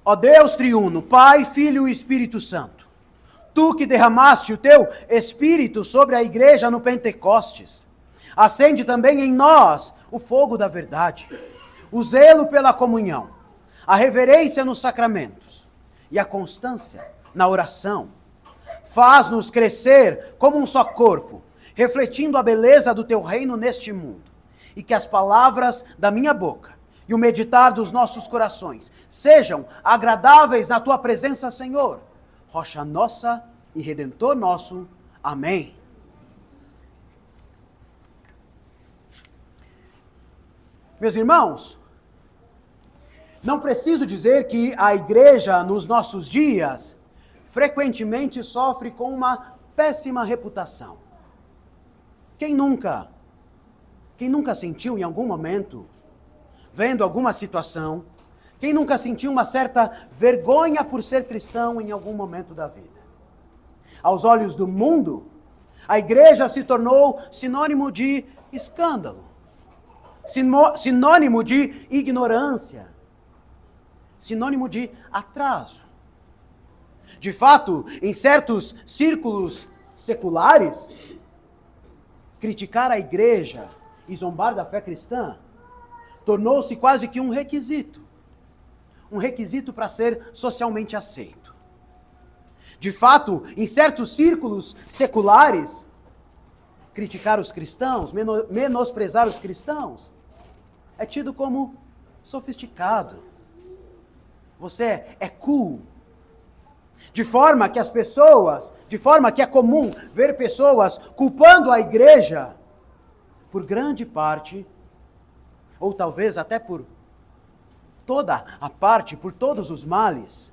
Ó Deus triuno, Pai, Filho e Espírito Santo, Tu que derramaste o Teu Espírito sobre a igreja no Pentecostes, acende também em nós o fogo da verdade, o zelo pela comunhão, a reverência nos sacramentos e a constância na oração. Faz-nos crescer como um só corpo, refletindo a beleza do Teu reino neste mundo, e que as palavras da minha boca e o meditar dos nossos corações sejam agradáveis na Tua presença, Senhor, rocha nossa e Redentor nosso. Amém. Meus irmãos, não preciso dizer que a igreja nos nossos dias frequentemente sofre com uma péssima reputação. Quem nunca sentiu em algum momento, vendo alguma situação, quem nunca sentiu uma certa vergonha por ser cristão em algum momento da vida? Aos olhos do mundo, a igreja se tornou sinônimo de escândalo, sinônimo de ignorância, sinônimo de atraso. De fato, em certos círculos seculares, criticar a igreja e zombar da fé cristã tornou-se quase que um requisito para ser socialmente aceito. De fato, em certos círculos seculares, criticar os cristãos, menosprezar os cristãos, é tido como sofisticado. Você é cool. De forma que é comum ver pessoas culpando a igreja por grande parte, ou talvez até por toda a parte, por todos os males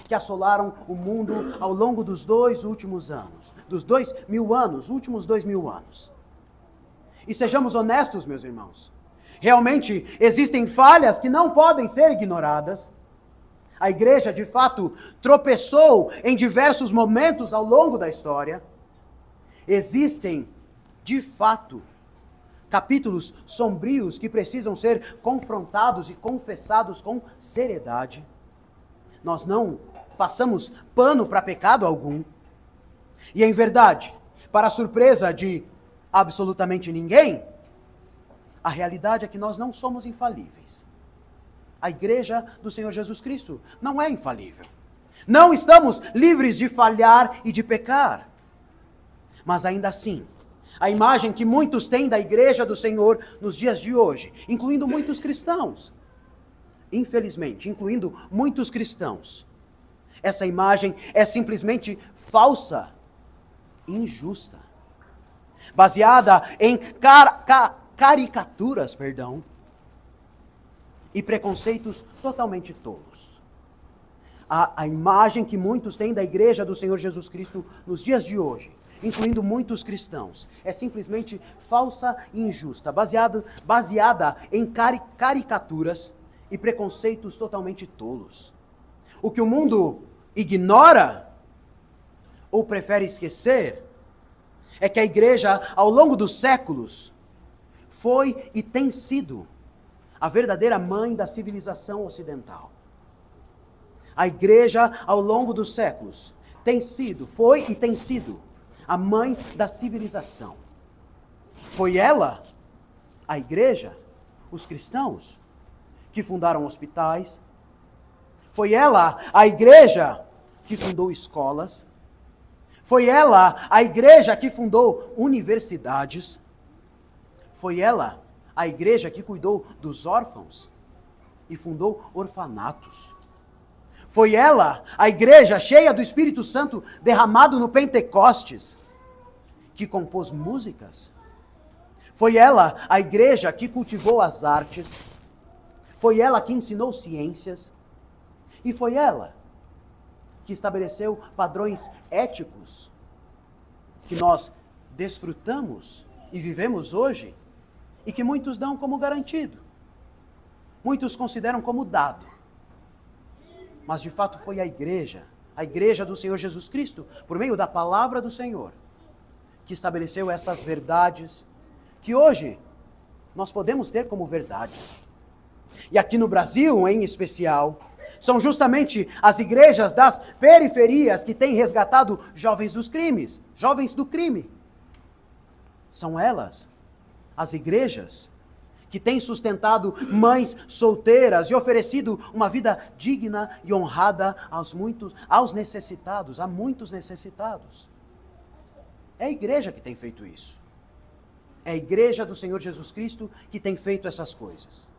que assolaram o mundo ao longo dos últimos 2000 anos. E sejamos honestos, meus irmãos, realmente existem falhas que não podem ser ignoradas. A igreja, de fato, tropeçou em diversos momentos ao longo da história. Existem, de fato, capítulos sombrios que precisam ser confrontados e confessados com seriedade. Nós não passamos pano para pecado algum. E em verdade, para a surpresa de absolutamente ninguém, a realidade é que nós não somos infalíveis. A igreja do Senhor Jesus Cristo não é infalível. Não estamos livres de falhar e de pecar. Mas ainda assim, a imagem que muitos têm da igreja do Senhor nos dias de hoje, incluindo muitos cristãos, infelizmente, incluindo muitos cristãos, essa imagem é simplesmente falsa, injusta, baseada em caricaturas, e preconceitos totalmente tolos. A imagem que muitos têm da igreja do Senhor Jesus Cristo nos dias de hoje, incluindo muitos cristãos, é simplesmente falsa e injusta, baseada em caricaturas e preconceitos totalmente tolos. O que o mundo ignora ou prefere esquecer é que a igreja, ao longo dos séculos, foi e tem sido a verdadeira mãe da civilização ocidental. A igreja, ao longo dos séculos, foi e tem sido a mãe da civilização. Foi ela, a igreja, os cristãos, que fundaram hospitais. Foi ela, a igreja, que fundou escolas. Foi ela, a igreja, que fundou universidades. Foi ela, a igreja, que cuidou dos órfãos e fundou orfanatos. Foi ela, a igreja, cheia do Espírito Santo derramado no Pentecostes, que compôs músicas. Foi ela, a igreja, que cultivou as artes. Foi ela que ensinou ciências. E foi ela que estabeleceu padrões éticos que nós desfrutamos e vivemos hoje e que muitos dão como garantido. Muitos consideram como dado. Mas de fato foi a igreja do Senhor Jesus Cristo, por meio da palavra do Senhor, que estabeleceu essas verdades que hoje nós podemos ter como verdades. e aqui no Brasil em especial, são justamente as igrejas das periferias que têm resgatado jovens dos crimes, jovens do crime. São elas, as igrejas, que têm sustentado mães solteiras e oferecido uma vida digna e honrada aos necessitados, a muitos necessitados. É a igreja que tem feito isso. É a igreja do Senhor Jesus Cristo que tem feito essas coisas.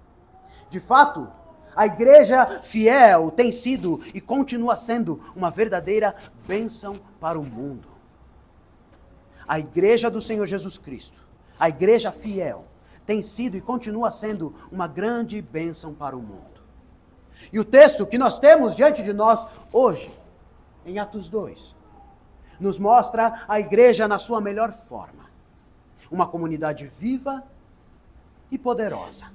De fato, a igreja fiel tem sido e continua sendo uma verdadeira bênção para o mundo. A igreja do Senhor Jesus Cristo, a igreja fiel, tem sido e continua sendo uma grande bênção para o mundo. E o texto que nós temos diante de nós hoje, em Atos 2, nos mostra a igreja na sua melhor forma. Uma comunidade viva e poderosa.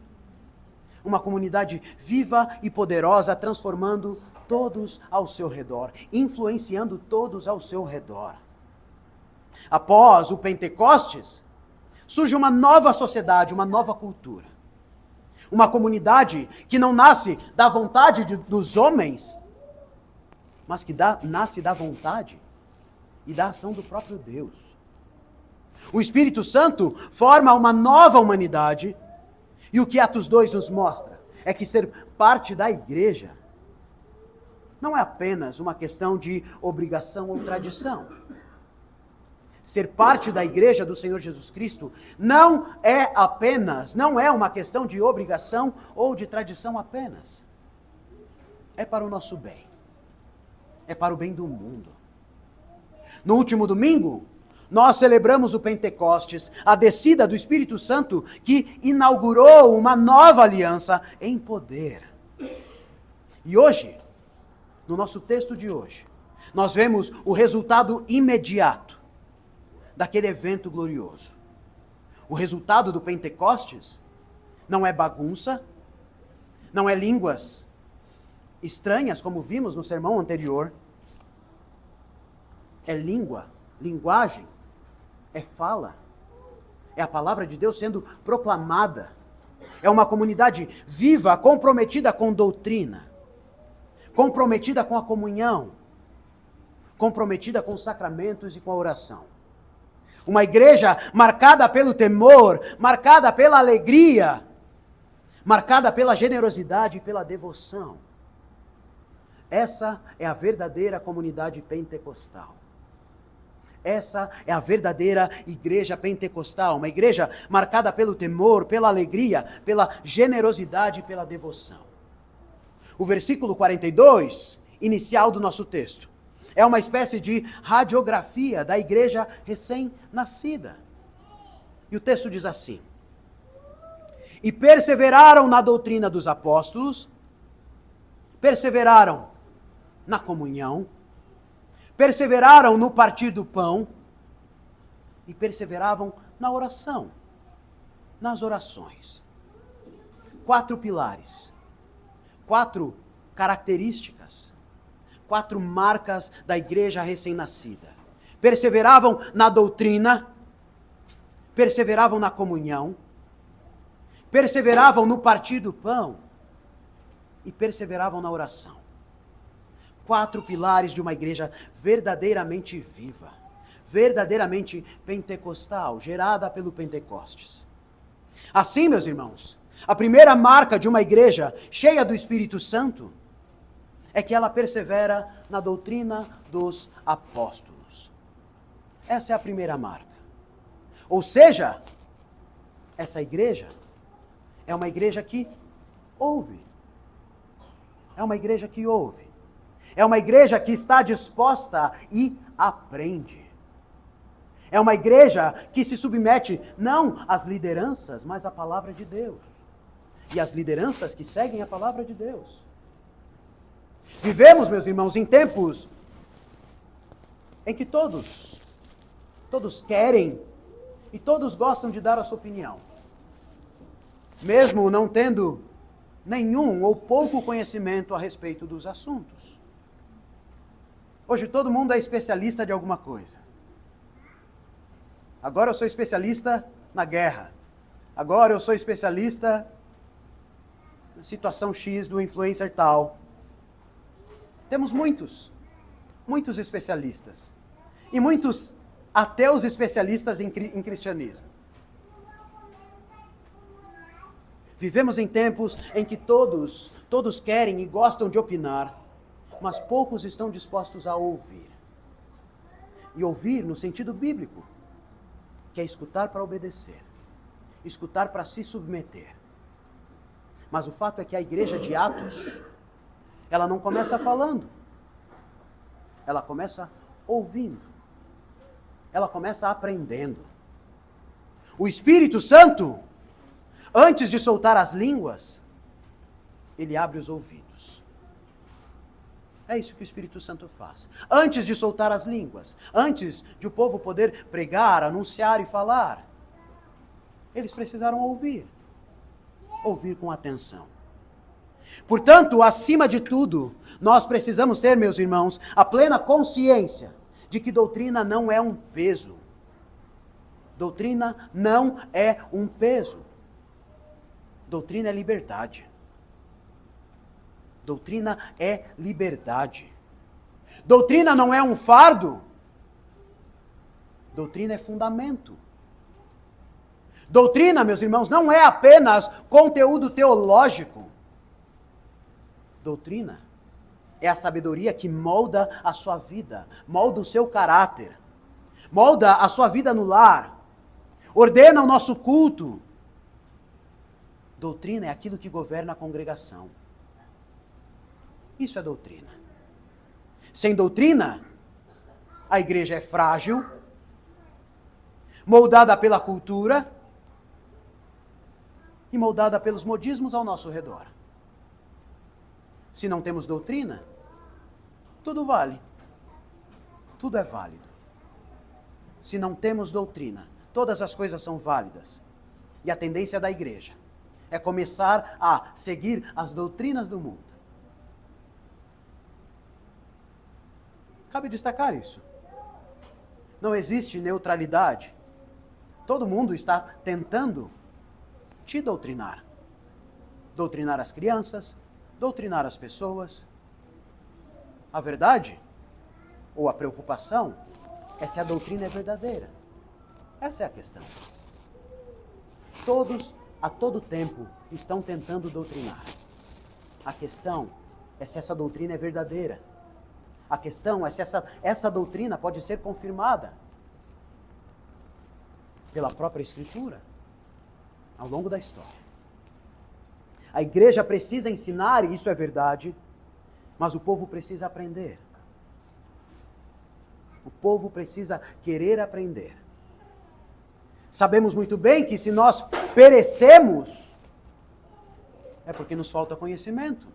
Uma comunidade viva e poderosa, transformando todos ao seu redor, influenciando todos ao seu redor. Após o Pentecostes, surge uma nova sociedade, uma nova cultura. Uma comunidade que não nasce da vontade dos homens, mas que nasce da vontade e da ação do próprio Deus. O Espírito Santo forma uma nova humanidade, e o que Atos 2 nos mostra é que ser parte da igreja não é apenas uma questão de obrigação ou tradição. Ser parte da igreja do Senhor Jesus Cristo não é uma questão de obrigação ou de tradição apenas. É para o nosso bem. É para o bem do mundo. No último domingo, nós celebramos o Pentecostes, a descida do Espírito Santo que inaugurou uma nova aliança em poder. E hoje, no nosso texto de hoje, nós vemos o resultado imediato daquele evento glorioso. O resultado do Pentecostes não é bagunça, não é línguas estranhas, como vimos no sermão anterior. É linguagem, é fala, é a palavra de Deus sendo proclamada. É uma comunidade viva, comprometida com doutrina, comprometida com a comunhão, comprometida com os sacramentos e com a oração. Uma igreja marcada pelo temor, marcada pela alegria, marcada pela generosidade e pela devoção. Essa é a verdadeira comunidade pentecostal. Essa é a verdadeira igreja pentecostal. Uma igreja marcada pelo temor, pela alegria, pela generosidade e pela devoção. O versículo 42, inicial do nosso texto, é uma espécie de radiografia da igreja recém-nascida. E o texto diz assim: e perseveraram na doutrina dos apóstolos, perseveraram na comunhão, perseveraram no partir do pão e perseveravam na oração, nas orações. 4 pilares, 4 características, 4 marcas da igreja recém-nascida. Perseveravam na doutrina, perseveravam na comunhão, perseveravam no partir do pão e perseveravam na oração. 4 pilares de uma igreja verdadeiramente viva, verdadeiramente pentecostal, gerada pelo Pentecostes. Assim, meus irmãos, a primeira marca de uma igreja cheia do Espírito Santo é que ela persevera na doutrina dos apóstolos. Essa é a primeira marca. Ou seja, essa igreja é uma igreja que ouve. É uma igreja que ouve. É uma igreja que está disposta e aprende. É uma igreja que se submete não às lideranças, mas à palavra de Deus. E às lideranças que seguem a palavra de Deus. Vivemos, meus irmãos, em tempos em que todos querem e todos gostam de dar a sua opinião. Mesmo não tendo nenhum ou pouco conhecimento a respeito dos assuntos. Hoje todo mundo é especialista de alguma coisa. Agora eu sou especialista na guerra. Agora eu sou especialista situação X do influencer tal. Temos muitos especialistas. E muitos ateus especialistas em cristianismo. Vivemos em tempos em que todos querem e gostam de opinar, mas poucos estão dispostos a ouvir. E ouvir no sentido bíblico, que é escutar para obedecer, escutar para se submeter. Mas o fato é que a igreja de Atos, ela não começa falando, ela começa ouvindo, ela começa aprendendo. O Espírito Santo, antes de soltar as línguas, ele abre os ouvidos. É isso que o Espírito Santo faz. Antes de soltar as línguas, antes de o povo poder pregar, anunciar e falar, eles precisaram ouvir. Ouvir com atenção. Portanto, acima de tudo, nós precisamos ter, meus irmãos, a plena consciência de que doutrina não é um peso. Doutrina não é um peso. Doutrina é liberdade. Doutrina é liberdade. Doutrina não é um fardo. Doutrina é fundamento. Doutrina, meus irmãos, não é apenas conteúdo teológico. Doutrina é a sabedoria que molda a sua vida, molda o seu caráter, molda a sua vida no lar, ordena o nosso culto. Doutrina é aquilo que governa a congregação. Isso é doutrina. Sem doutrina, a igreja é frágil, moldada pela cultura e moldada pelos modismos ao nosso redor. Se não temos doutrina, tudo vale. Tudo é válido. Se não temos doutrina, todas as coisas são válidas. E a tendência da igreja é começar a seguir as doutrinas do mundo. Cabe destacar isso. Não existe neutralidade. Todo mundo está tentando te doutrinar. Doutrinar as crianças, doutrinar as pessoas. A verdade, ou a preocupação, é se a doutrina é verdadeira. Essa é a questão. Todos, a todo tempo, estão tentando doutrinar. A questão é se essa doutrina é verdadeira. A questão é se essa doutrina pode ser confirmada pela própria Escritura ao longo da história. A igreja precisa ensinar, e isso é verdade, mas o povo precisa aprender. O povo precisa querer aprender. Sabemos muito bem que se nós perecemos, é porque nos falta conhecimento.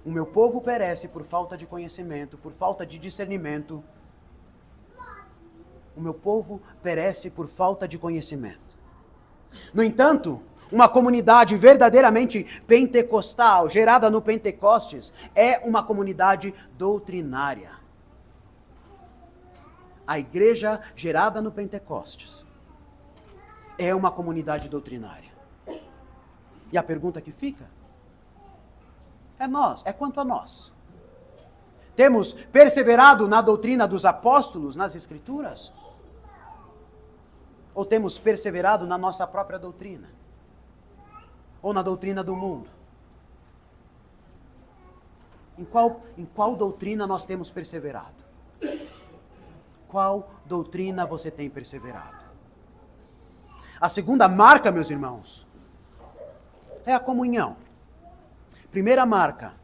O meu povo perece por falta de conhecimento, por falta de discernimento. O meu povo perece por falta de conhecimento. No entanto, uma comunidade verdadeiramente pentecostal, gerada no Pentecostes, é uma comunidade doutrinária. A igreja gerada no Pentecostes é uma comunidade doutrinária. E a pergunta que fica é quanto a nós. Temos perseverado na doutrina dos apóstolos, nas Escrituras? Ou temos perseverado na nossa própria doutrina? Ou na doutrina do mundo? Em qual doutrina nós temos perseverado? Qual doutrina você tem perseverado? A segunda marca, meus irmãos, é a comunhão. Primeira marca,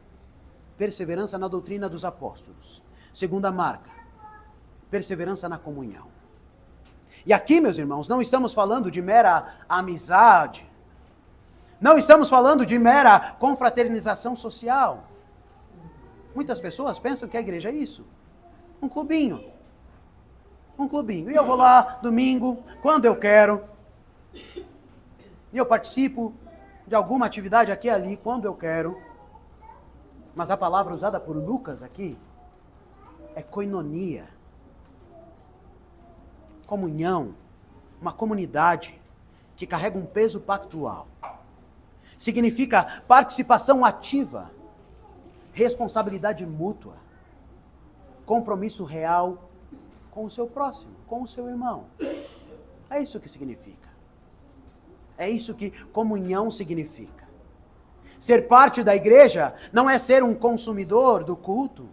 perseverança na doutrina dos apóstolos. Segunda marca, perseverança na comunhão. E aqui, meus irmãos, não estamos falando de mera amizade. Não estamos falando de mera confraternização social. Muitas pessoas pensam que a igreja é isso. Um clubinho. Um clubinho. E eu vou lá domingo, quando eu quero. E eu participo de alguma atividade aqui e ali, quando eu quero. Mas a palavra usada por Lucas aqui é koinonia. Comunhão. Uma comunidade que carrega um peso pactual. significa participação ativa, responsabilidade mútua, compromisso real com o seu próximo, com o seu irmão. É isso que significa. É isso que comunhão significa. Ser parte da igreja não é ser um consumidor do culto.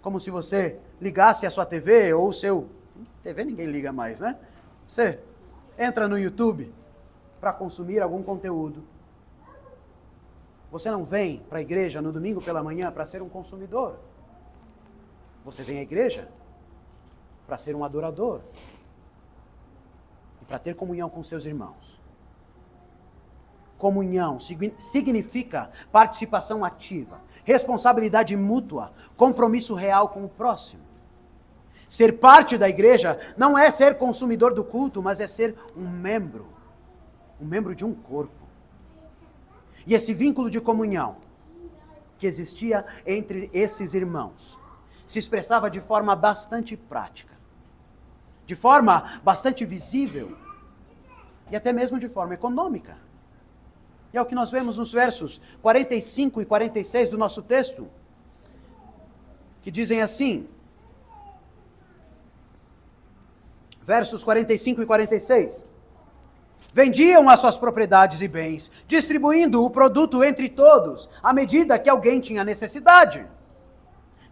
Como se você ligasse a sua TV ou o seu... TV ninguém liga mais, né? Você entra no YouTube para consumir algum conteúdo. Você não vem para a igreja no domingo pela manhã para ser um consumidor. Você vem à igreja para ser um adorador. E para ter comunhão com seus irmãos. Comunhão significa participação ativa, responsabilidade mútua, compromisso real com o próximo. Ser parte da igreja não é ser consumidor do culto, mas é ser um membro de um corpo. E esse vínculo de comunhão que existia entre esses irmãos se expressava de forma bastante prática, de forma bastante visível e até mesmo de forma econômica. E é o que nós vemos nos versos 45 e 46 do nosso texto, que dizem assim, versos 45 e 46. Vendiam as suas propriedades e bens, distribuindo o produto entre todos, à medida que alguém tinha necessidade.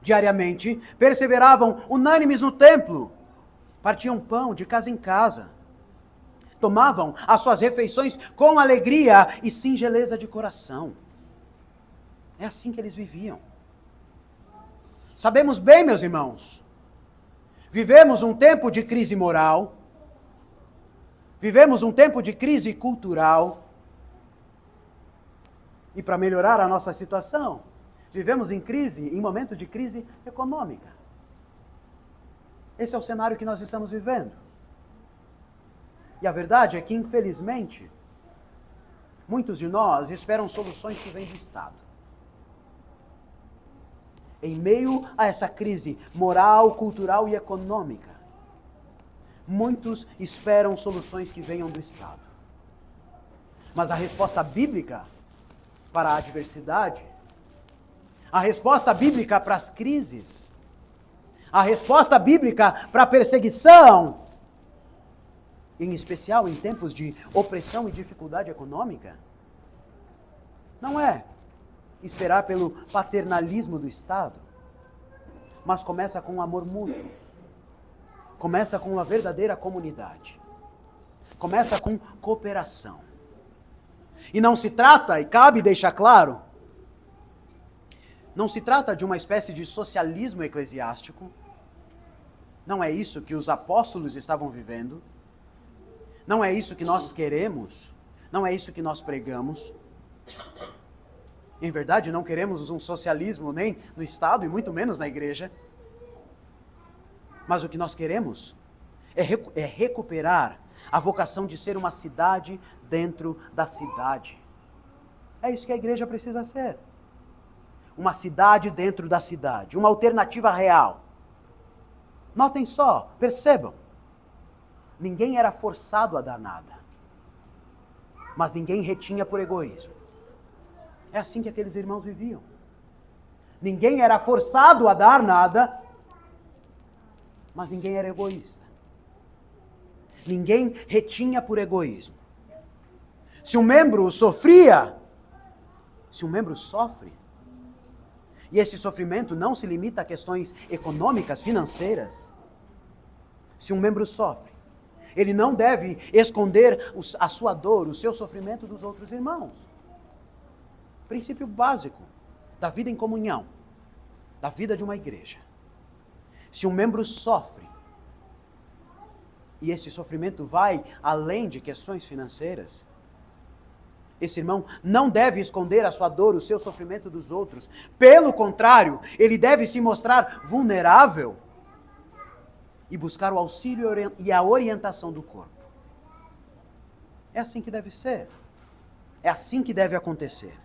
Diariamente, perseveravam unânimes no templo, partiam pão de casa em casa, tomavam as suas refeições com alegria e singeleza de coração. É assim que eles viviam. Sabemos bem, meus irmãos, vivemos um tempo de crise moral, vivemos um tempo de crise cultural, e para melhorar a nossa situação, vivemos em momento de crise econômica. Esse é o cenário que nós estamos vivendo. E a verdade é que, infelizmente, muitos de nós esperam soluções que vêm do Estado. Em meio a essa crise moral, cultural e econômica, muitos esperam soluções que venham do Estado. Mas a resposta bíblica para a adversidade, a resposta bíblica para as crises, a resposta bíblica para a perseguição, em especial em tempos de opressão e dificuldade econômica, não é esperar pelo paternalismo do Estado, mas começa com um amor mútuo, começa com uma verdadeira comunidade, começa com cooperação. E não se trata, e cabe deixar claro, não se trata de uma espécie de socialismo eclesiástico, não é isso que os apóstolos estavam vivendo, não é isso que nós queremos, não é isso que nós pregamos. Em verdade, não queremos um socialismo nem no Estado e muito menos na igreja. Mas o que nós queremos é recuperar a vocação de ser uma cidade dentro da cidade. É isso que a igreja precisa ser. Uma cidade dentro da cidade, uma alternativa real. Notem só, percebam. Ninguém era forçado a dar nada, mas ninguém retinha por egoísmo. É assim que aqueles irmãos viviam. Ninguém era forçado a dar nada, mas ninguém era egoísta. Ninguém retinha por egoísmo. Se um membro sofria, se um membro sofre, e esse sofrimento não se limita a questões econômicas, financeiras, se um membro sofre, ele não deve esconder a sua dor, o seu sofrimento dos outros irmãos. Princípio básico da vida em comunhão, da vida de uma igreja. Se um membro sofre, e esse sofrimento vai além de questões financeiras, esse irmão não deve esconder a sua dor, o seu sofrimento dos outros. Pelo contrário, ele deve se mostrar vulnerável e buscar o auxílio e a orientação do corpo. É assim que deve ser. É assim que deve acontecer.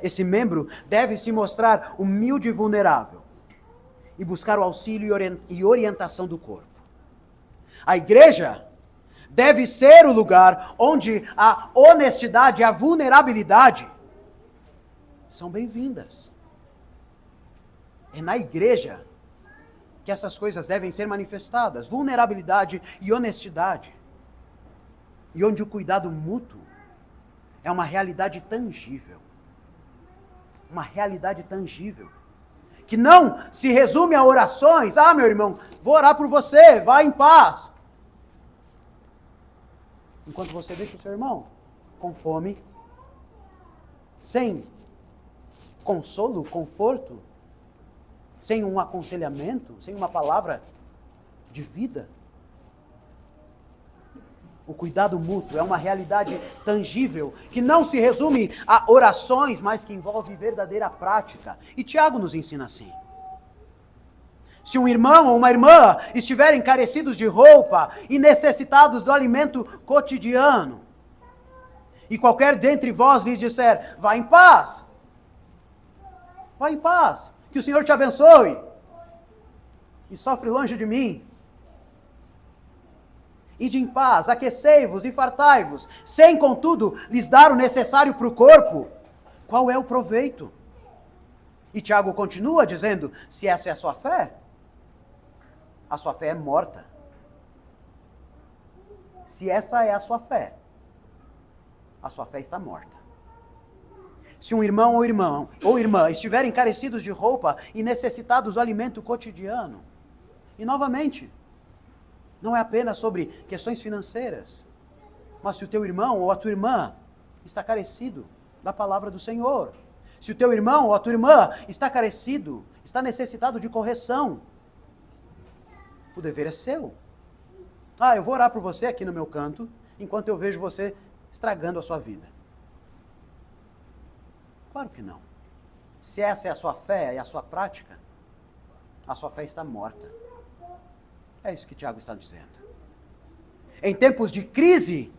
Esse membro deve se mostrar humilde e vulnerável e buscar o auxílio e orientação do corpo. A igreja deve ser o lugar onde a honestidade e a vulnerabilidade são bem-vindas. É na igreja que essas coisas devem ser manifestadas, vulnerabilidade e honestidade. E onde o cuidado mútuo é uma realidade tangível. Uma realidade tangível. Que não se resume a orações. Ah, meu irmão, vou orar por você, vá em paz. Enquanto você deixa o seu irmão com fome, sem consolo, conforto, sem um aconselhamento, sem uma palavra de vida. O cuidado mútuo é uma realidade tangível, que não se resume a orações, mas que envolve verdadeira prática. E Tiago nos ensina assim. Se um irmão ou uma irmã estiverem carecidos de roupa e necessitados do alimento cotidiano, e qualquer dentre vós lhe disser, vá em paz, que o Senhor te abençoe, e sofre longe de mim. Ide em paz, aquecei-vos e fartai-vos, sem contudo lhes dar o necessário para o corpo. Qual é o proveito? E Tiago continua dizendo, se essa é a sua fé é morta. Se essa é a sua fé está morta. Se um irmão ou irmã estiverem carecidos de roupa e necessitados do alimento cotidiano, e novamente, não é apenas sobre questões financeiras, mas se o teu irmão ou a tua irmã está carecido da palavra do Senhor, se o teu irmão ou a tua irmã está carecido, está necessitado de correção, o dever é seu. Ah, eu vou orar por você aqui no meu canto, enquanto eu vejo você estragando a sua vida. Claro que não. Se essa é a sua fé e a sua prática, a sua fé está morta. É isso que Tiago está dizendo. Em tempos de crise,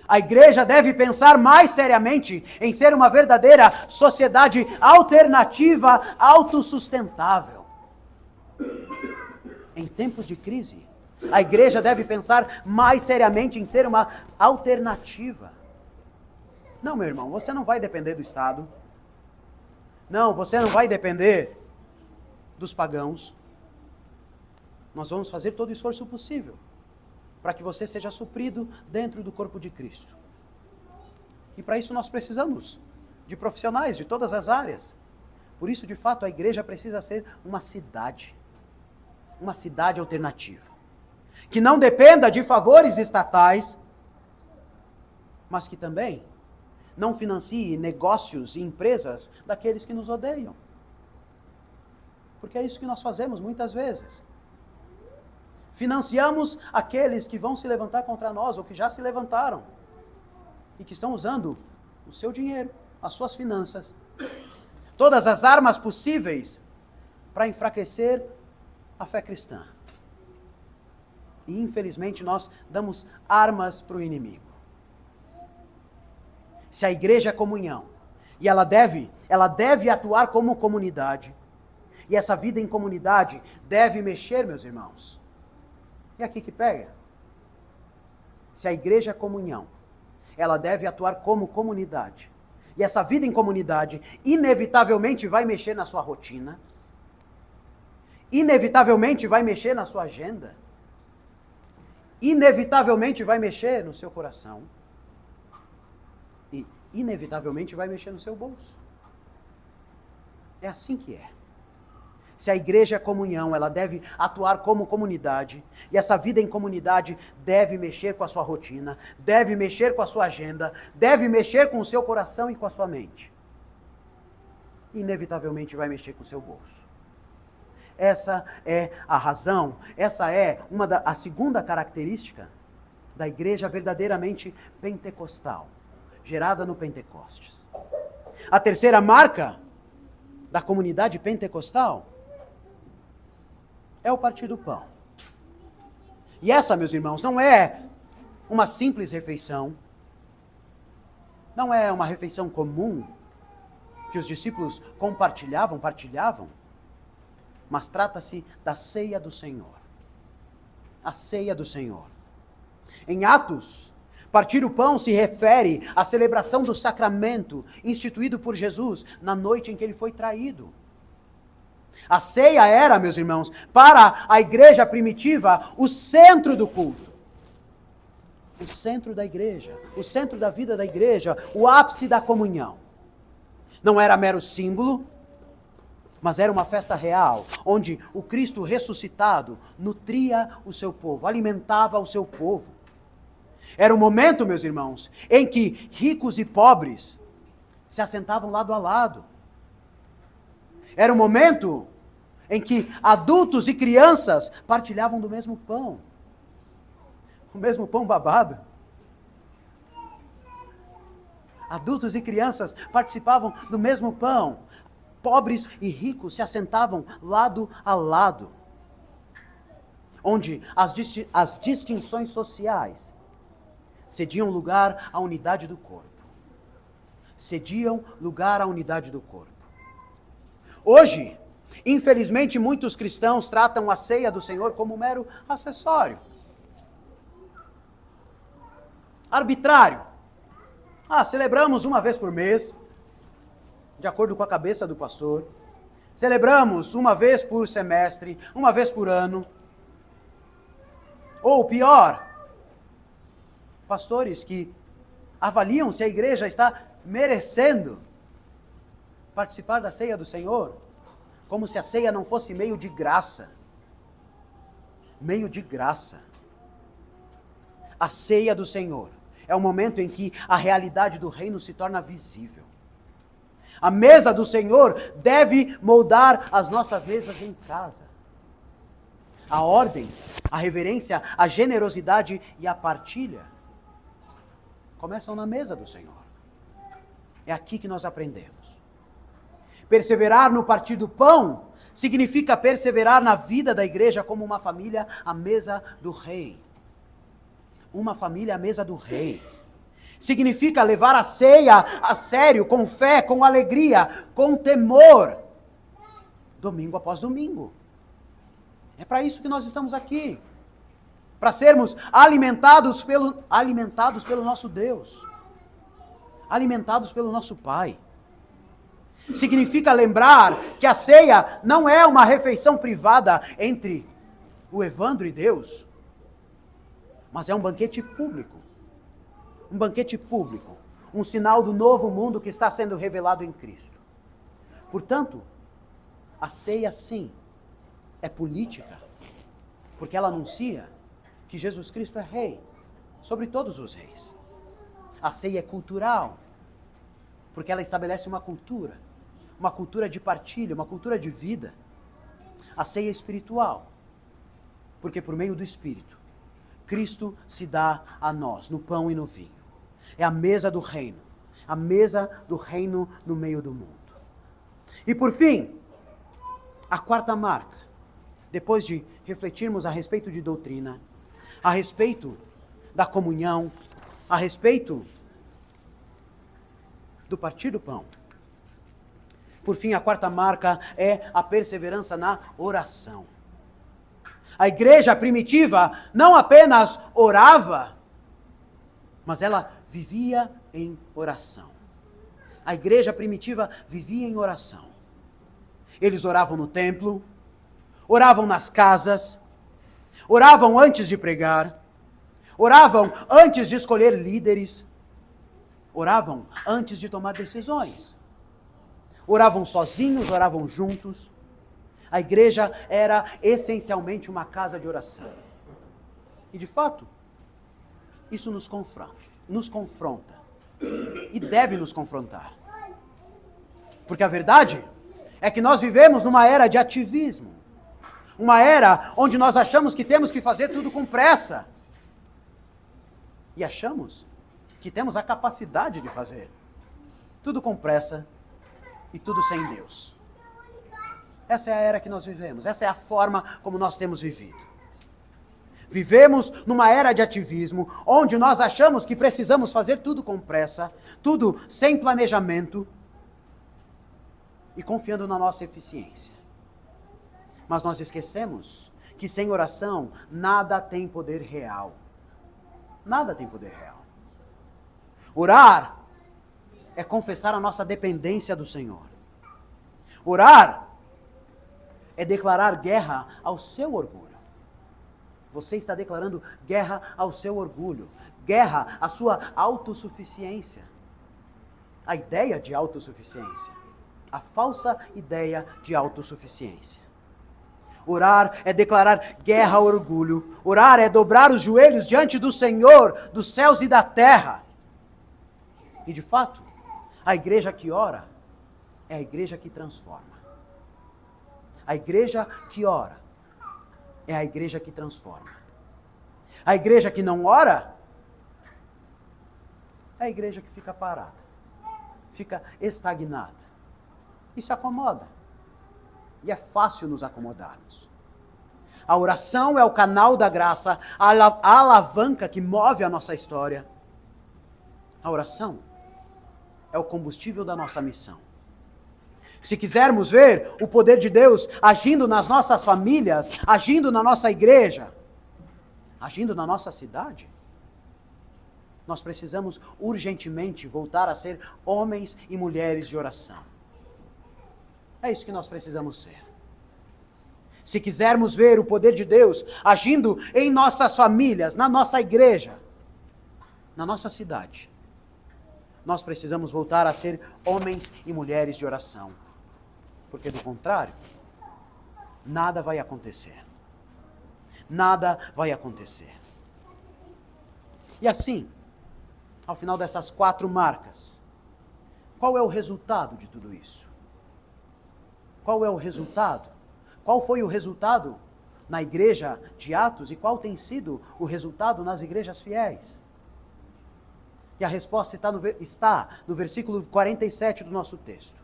a igreja deve pensar mais seriamente em ser uma verdadeira sociedade alternativa, autossustentável. Em tempos de crise, a igreja deve pensar mais seriamente em ser uma alternativa. Não, meu irmão, você não vai depender do Estado. Não, você não vai depender dos pagãos. Nós vamos fazer todo o esforço possível para que você seja suprido dentro do corpo de Cristo. E para isso nós precisamos de profissionais de todas as áreas. Por isso, de fato, a igreja precisa ser uma cidade alternativa, que não dependa de favores estatais, mas que também não financie negócios e empresas daqueles que nos odeiam. Porque é isso que nós fazemos muitas vezes. Financiamos aqueles que vão se levantar contra nós ou que já se levantaram e que estão usando o seu dinheiro, as suas finanças, todas as armas possíveis para enfraquecer a fé cristã. E infelizmente nós damos armas para o inimigo. Se a igreja é comunhão, e ela deve atuar como comunidade, e essa vida em comunidade deve mexer, meus irmãos. E aqui que pega. Se a igreja é comunhão, ela deve atuar como comunidade. E essa vida em comunidade inevitavelmente vai mexer na sua rotina, inevitavelmente vai mexer na sua agenda, inevitavelmente vai mexer no seu coração e inevitavelmente vai mexer no seu bolso. É assim que é. Se a igreja é comunhão, ela deve atuar como comunidade, e essa vida em comunidade deve mexer com a sua rotina, deve mexer com a sua agenda, deve mexer com o seu coração e com a sua mente. Inevitavelmente vai mexer com o seu bolso. Essa é a razão, essa é a segunda característica da igreja verdadeiramente pentecostal, gerada no Pentecostes. A terceira marca da comunidade pentecostal é o partir do pão. E essa, meus irmãos, não é uma simples refeição, não é uma refeição comum que os discípulos partilhavam, mas trata-se da ceia do Senhor. A ceia do Senhor. Em Atos, partir o pão se refere à celebração do sacramento instituído por Jesus na noite em que ele foi traído. A ceia era, meus irmãos, para a igreja primitiva, o centro do culto. O centro da igreja, o centro da vida da igreja, o ápice da comunhão. Não era mero símbolo, mas era uma festa real, onde o Cristo ressuscitado nutria o seu povo, alimentava o seu povo. Era um momento, meus irmãos, em que ricos e pobres se assentavam lado a lado. Era um momento em que adultos e crianças partilhavam do mesmo pão. O mesmo pão babado. Adultos e crianças participavam do mesmo pão. Pobres e ricos se assentavam lado a lado. Onde as distinções sociais cediam lugar à unidade do corpo. Cediam lugar à unidade do corpo. Hoje, infelizmente, muitos cristãos tratam a ceia do Senhor como um mero acessório. Arbitrário. Celebramos uma vez por mês, de acordo com a cabeça do pastor. Celebramos uma vez por semestre, uma vez por ano. Ou pior, pastores que avaliam se a igreja está merecendo participar da ceia do Senhor, como se a ceia não fosse meio de graça. Meio de graça. A ceia do Senhor é o momento em que a realidade do reino se torna visível. A mesa do Senhor deve moldar as nossas mesas em casa. A ordem, a reverência, a generosidade e a partilha começam na mesa do Senhor. É aqui que nós aprendemos. Perseverar no partir do pão significa perseverar na vida da igreja como uma família à mesa do rei. Uma família à mesa do rei. Significa levar a ceia a sério, com fé, com alegria, com temor, domingo após domingo. É para isso que nós estamos aqui. Para sermos alimentados pelo nosso Deus. Alimentados pelo nosso Pai. Significa lembrar que a ceia não é uma refeição privada entre o Evandro e Deus, mas é um banquete público. Um banquete público, um sinal do novo mundo que está sendo revelado em Cristo. Portanto, a ceia sim é política, porque ela anuncia que Jesus Cristo é rei sobre todos os reis. A ceia é cultural, porque ela estabelece uma cultura de partilha, uma cultura de vida. A ceia é espiritual, porque por meio do Espírito, Cristo se dá a nós, no pão e no vinho. É a mesa do reino no meio do mundo. E por fim, a quarta marca, depois de refletirmos a respeito de doutrina, a respeito da comunhão, a respeito do partir do pão. Por fim, a quarta marca é a perseverança na oração. A igreja primitiva não apenas orava, mas ela vivia em oração. A igreja primitiva vivia em oração. Eles oravam no templo, oravam nas casas, oravam antes de pregar, oravam antes de escolher líderes, oravam antes de tomar decisões. Oravam sozinhos, oravam juntos. A igreja era essencialmente uma casa de oração. E de fato, isso nos confronta e deve nos confrontar. Porque a verdade é que nós vivemos numa era de ativismo. Uma era onde nós achamos que temos que fazer tudo com pressa. E achamos que temos a capacidade de fazer tudo com pressa e tudo sem Deus. Essa é a era que nós vivemos. Essa é a forma como nós temos vivido. Vivemos numa era de ativismo, onde nós achamos que precisamos fazer tudo com pressa, tudo sem planejamento e confiando na nossa eficiência. Mas nós esquecemos que sem oração nada tem poder real. Nada tem poder real. Orar é confessar a nossa dependência do Senhor. Orar é declarar guerra ao seu orgulho. Você está declarando guerra ao seu orgulho, guerra à sua autossuficiência. A ideia de autossuficiência, a falsa ideia de autossuficiência. Orar é declarar guerra ao orgulho. Orar é dobrar os joelhos diante do Senhor, dos céus e da terra. E de fato, a igreja que ora é a igreja que transforma. A igreja que ora é a igreja que transforma. A igreja que não ora é a igreja que fica parada, fica estagnada e se acomoda. E é fácil nos acomodarmos. A oração é o canal da graça, a alavanca que move a nossa história. A oração é o combustível da nossa missão. Se quisermos ver o poder de Deus agindo nas nossas famílias, agindo na nossa igreja, agindo na nossa cidade, nós precisamos urgentemente voltar a ser homens e mulheres de oração. É isso que nós precisamos ser. Se quisermos ver o poder de Deus agindo em nossas famílias, na nossa igreja, na nossa cidade, nós precisamos voltar a ser homens e mulheres de oração. Porque do contrário, nada vai acontecer. Nada vai acontecer. E assim, ao final dessas 4 marcas, qual é o resultado de tudo isso? Qual é o resultado? Qual foi o resultado na igreja de Atos e qual tem sido o resultado nas igrejas fiéis? E a resposta está no versículo 47 do nosso texto.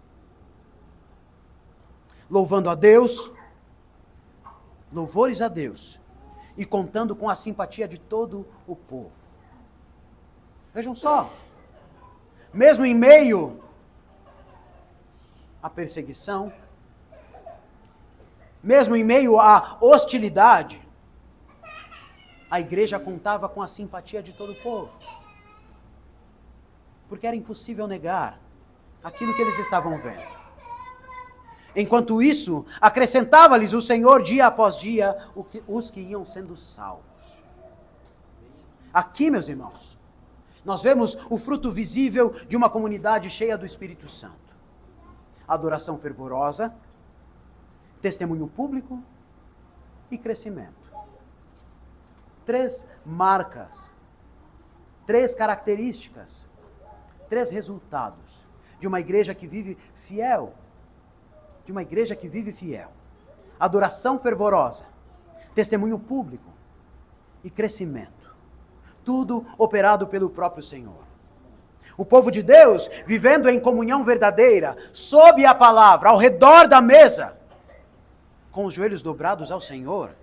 Louvando a Deus, louvores a Deus, e contando com a simpatia de todo o povo. Vejam só, mesmo em meio à perseguição, mesmo em meio à hostilidade, a igreja contava com a simpatia de todo o povo. Porque era impossível negar aquilo que eles estavam vendo. Enquanto isso, acrescentava-lhes o Senhor dia após dia os que iam sendo salvos. Aqui, meus irmãos, nós vemos o fruto visível de uma comunidade cheia do Espírito Santo. Adoração fervorosa, testemunho público e crescimento. 3 marcas, 3 características, 3 resultados de uma igreja que vive fiel. De uma igreja que vive fiel. Adoração fervorosa, testemunho público e crescimento. Tudo operado pelo próprio Senhor. O povo de Deus, vivendo em comunhão verdadeira, sob a palavra, ao redor da mesa, com os joelhos dobrados ao Senhor,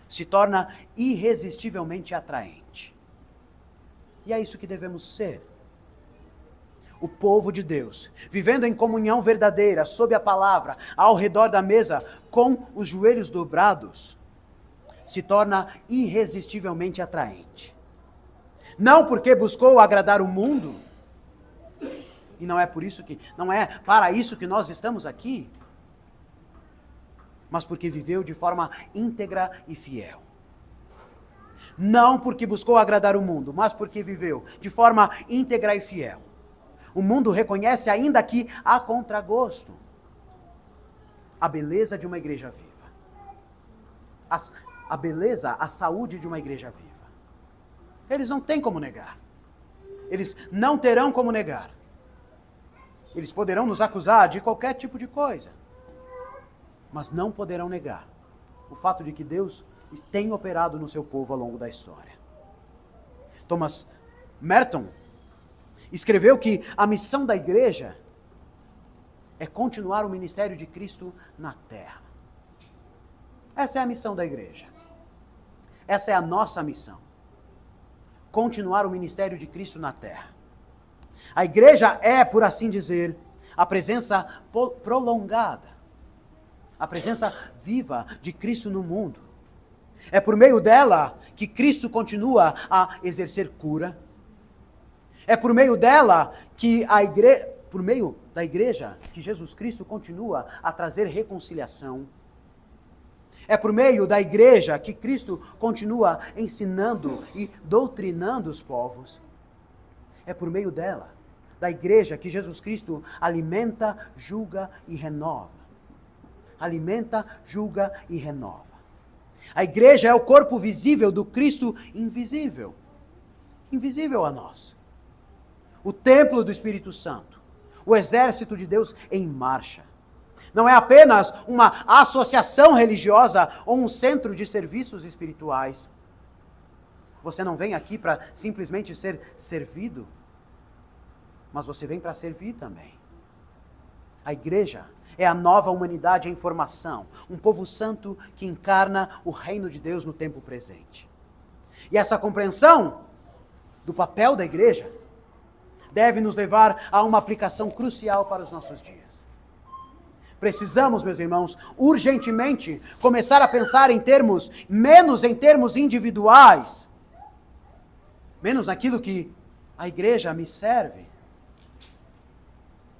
se torna irresistivelmente atraente. E é isso que devemos ser. O povo de Deus, vivendo em comunhão verdadeira, sob a palavra, ao redor da mesa, com os joelhos dobrados, se torna irresistivelmente atraente. Não porque buscou agradar o mundo, e não é para isso que nós estamos aqui, mas porque viveu de forma íntegra e fiel. Não porque buscou agradar o mundo, mas porque viveu de forma íntegra e fiel. O mundo reconhece, ainda que a contragosto, a beleza de uma igreja viva. A beleza, a saúde de uma igreja viva. Eles não têm como negar. Eles não terão como negar. Eles poderão nos acusar de qualquer tipo de coisa, mas não poderão negar o fato de que Deus tem operado no seu povo ao longo da história. Thomas Merton escreveu que a missão da igreja é continuar o ministério de Cristo na terra. Essa é a missão da igreja. Essa é a nossa missão. Continuar o ministério de Cristo na terra. A igreja é, por assim dizer, a presença prolongada, a presença viva de Cristo no mundo. É por meio dela que Cristo continua a exercer cura. É por meio dela que por meio da igreja que Jesus Cristo continua a trazer reconciliação. É por meio da igreja que Cristo continua ensinando e doutrinando os povos. É por meio dela, da igreja, que Jesus Cristo alimenta, julga e renova. Alimenta, julga e renova. A igreja é o corpo visível do Cristo invisível. Invisível a nós. O templo do Espírito Santo. O exército de Deus em marcha. Não é apenas uma associação religiosa ou um centro de serviços espirituais. Você não vem aqui para simplesmente ser servido, mas você vem para servir também. A igreja é a nova humanidade em formação, um povo santo que encarna o reino de Deus no tempo presente. E essa compreensão do papel da igreja deve nos levar a uma aplicação crucial para os nossos dias. Precisamos, meus irmãos, urgentemente começar a pensar menos em termos individuais, menos naquilo que a igreja me serve,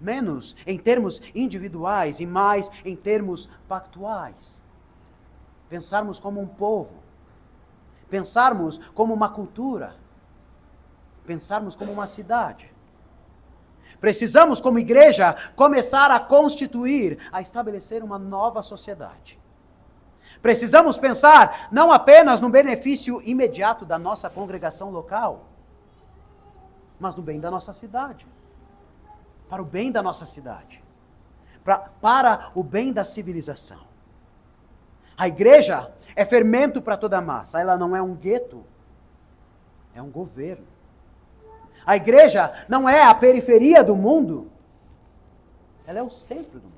menos em termos individuais e mais em termos pactuais. Pensarmos como um povo, pensarmos como uma cultura, pensarmos como uma cidade. Precisamos, como igreja, começar a constituir, a estabelecer uma nova sociedade. Precisamos pensar não apenas no benefício imediato da nossa congregação local, mas no bem da nossa cidade. Para o bem da nossa cidade. Para o bem da civilização. A igreja é fermento para toda a massa. Ela não é um gueto. É um governo. A igreja não é a periferia do mundo. Ela é o centro do mundo.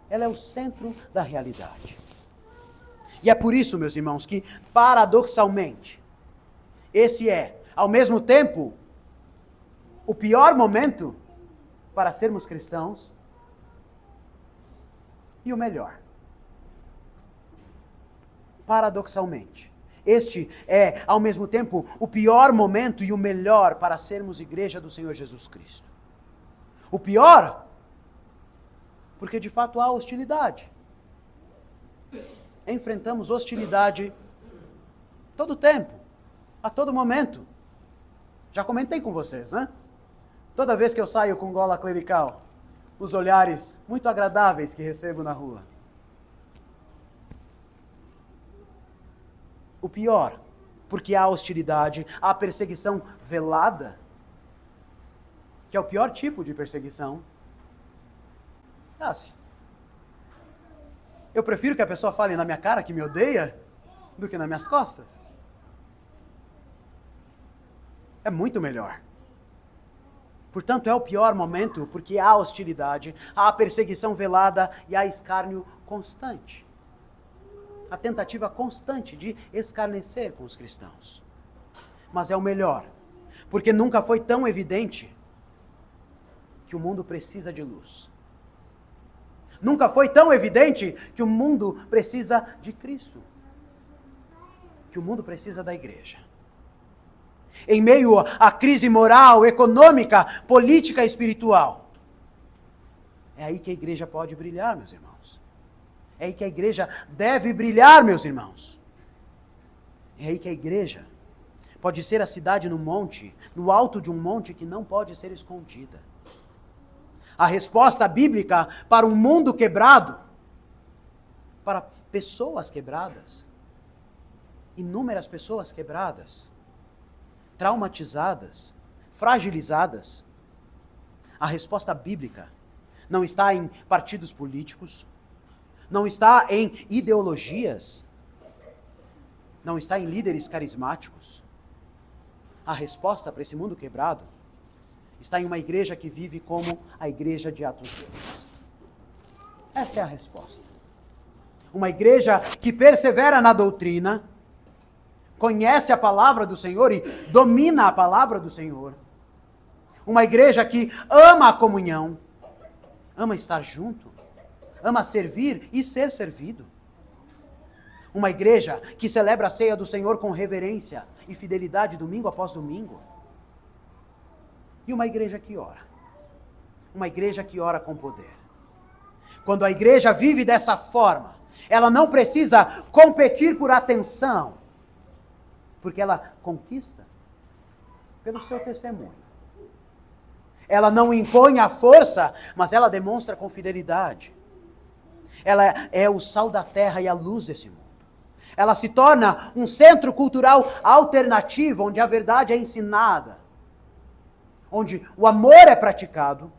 Ela é o centro da realidade. E é por isso, meus irmãos, que, paradoxalmente, esse é, ao mesmo tempo, o pior momento para sermos cristãos e o melhor. Paradoxalmente, este é, ao mesmo tempo, o pior momento e o melhor para sermos igreja do Senhor Jesus Cristo. O pior, porque de fato há hostilidade. Enfrentamos hostilidade todo tempo, a todo momento. Já comentei com vocês, né? Toda vez que eu saio com gola clerical, os olhares muito agradáveis que recebo na rua. O pior, porque há hostilidade, há perseguição velada, que é o pior tipo de perseguição. Eu prefiro que a pessoa fale na minha cara que me odeia do que nas minhas costas. É muito melhor. Portanto, é o pior momento porque há hostilidade, há perseguição velada e há escárnio constante. A tentativa constante de escarnecer com os cristãos. Mas é o melhor, porque nunca foi tão evidente que o mundo precisa de luz. Nunca foi tão evidente que o mundo precisa de Cristo. Que o mundo precisa da igreja. Em meio à crise moral, econômica, política e espiritual. É aí que a igreja pode brilhar, meus irmãos. É aí que a igreja deve brilhar, meus irmãos. É aí que a igreja pode ser a cidade no monte, no alto de um monte que não pode ser escondida. A resposta bíblica para um mundo quebrado, para pessoas quebradas, inúmeras pessoas quebradas, traumatizadas, fragilizadas. A resposta bíblica não está em partidos políticos, não está em ideologias, não está em líderes carismáticos. A resposta para esse mundo quebrado está em uma igreja que vive como a igreja de Atos 2. Essa é a resposta. Uma igreja que persevera na doutrina, conhece a palavra do Senhor e domina a palavra do Senhor. Uma igreja que ama a comunhão, ama estar junto, ama servir e ser servido. Uma igreja que celebra a ceia do Senhor com reverência e fidelidade domingo após domingo. E uma igreja que ora. Uma igreja que ora com poder. Quando a igreja vive dessa forma, ela não precisa competir por atenção, porque ela conquista pelo seu testemunho. Ela não impõe a força, mas ela demonstra com fidelidade. Ela é o sal da terra e a luz desse mundo. Ela se torna um centro cultural alternativo, onde a verdade é ensinada, onde o amor é praticado,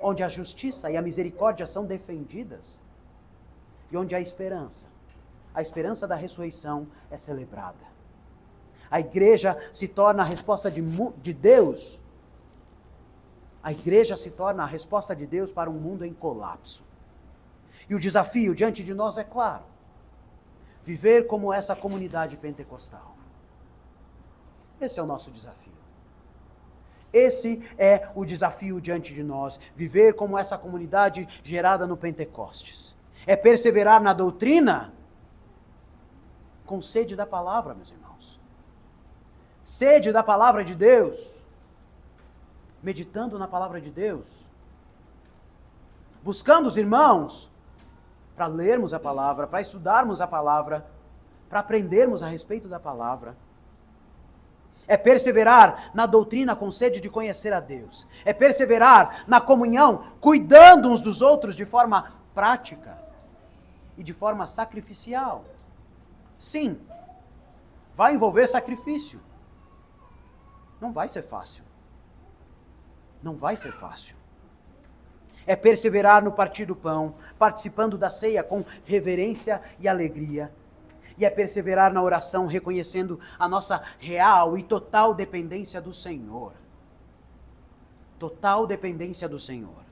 onde a justiça e a misericórdia são defendidas, e onde a esperança da ressurreição é celebrada. A igreja se torna a resposta de Deus. A igreja se torna a resposta de Deus para um mundo em colapso. E o desafio diante de nós é claro: viver como essa comunidade pentecostal. Esse é o nosso desafio. Esse é o desafio diante de nós, viver como essa comunidade gerada no Pentecostes. É perseverar na doutrina com sede da palavra, meus irmãos. Sede da palavra de Deus. Meditando na palavra de Deus. Buscando os irmãos para lermos a palavra, para estudarmos a palavra, para aprendermos a respeito da palavra. É perseverar na doutrina com sede de conhecer a Deus. É perseverar na comunhão, cuidando uns dos outros de forma prática e de forma sacrificial. Sim, vai envolver sacrifício. Não vai ser fácil. Não vai ser fácil. É perseverar no partir do pão, participando da ceia com reverência e alegria. E é perseverar na oração, reconhecendo a nossa real e total dependência do Senhor. Total dependência do Senhor.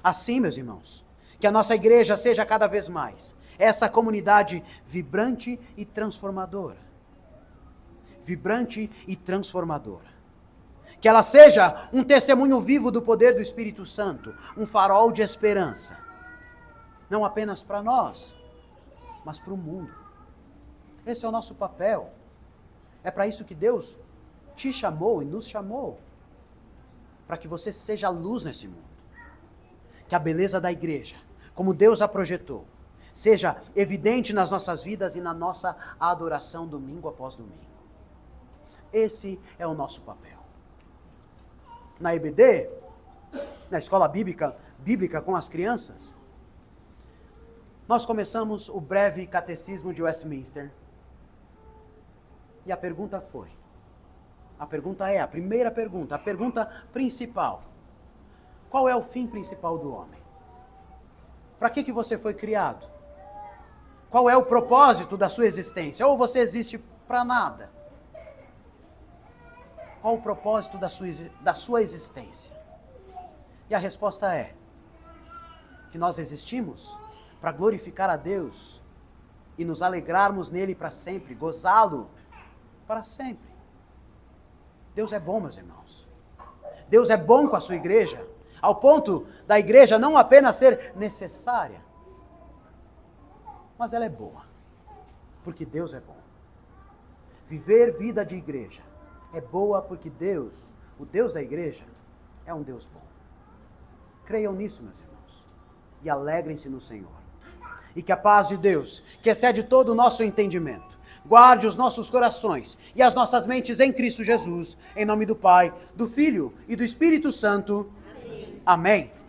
Assim, meus irmãos, que a nossa igreja seja cada vez mais essa comunidade vibrante e transformadora. Vibrante e transformadora. Que ela seja um testemunho vivo do poder do Espírito Santo, um farol de esperança. Não apenas para nós, mas para o mundo. Esse é o nosso papel. É para isso que Deus te chamou e nos chamou. Para que você seja luz nesse mundo. Que a beleza da igreja, como Deus a projetou, seja evidente nas nossas vidas e na nossa adoração domingo após domingo. Esse é o nosso papel. Na EBD, na escola bíblica com as crianças, nós começamos o breve catecismo de Westminster. E a pergunta é a primeira pergunta, a pergunta principal. Qual é o fim principal do homem? Para que você foi criado? Qual é o propósito da sua existência? Ou você existe para nada? Qual o propósito da sua existência? E a resposta é que nós existimos para glorificar a Deus e nos alegrarmos nele para sempre, gozá-lo para sempre. Deus é bom, meus irmãos. Deus é bom com a sua igreja, ao ponto da igreja não apenas ser necessária, mas ela é boa, porque Deus é bom. Viver vida de igreja é boa porque Deus, o Deus da igreja, é um Deus bom. Creiam nisso, meus irmãos, e alegrem-se no Senhor. E que a paz de Deus, que excede todo o nosso entendimento, guarde os nossos corações e as nossas mentes em Cristo Jesus, em nome do Pai, do Filho e do Espírito Santo. Amém. Amém.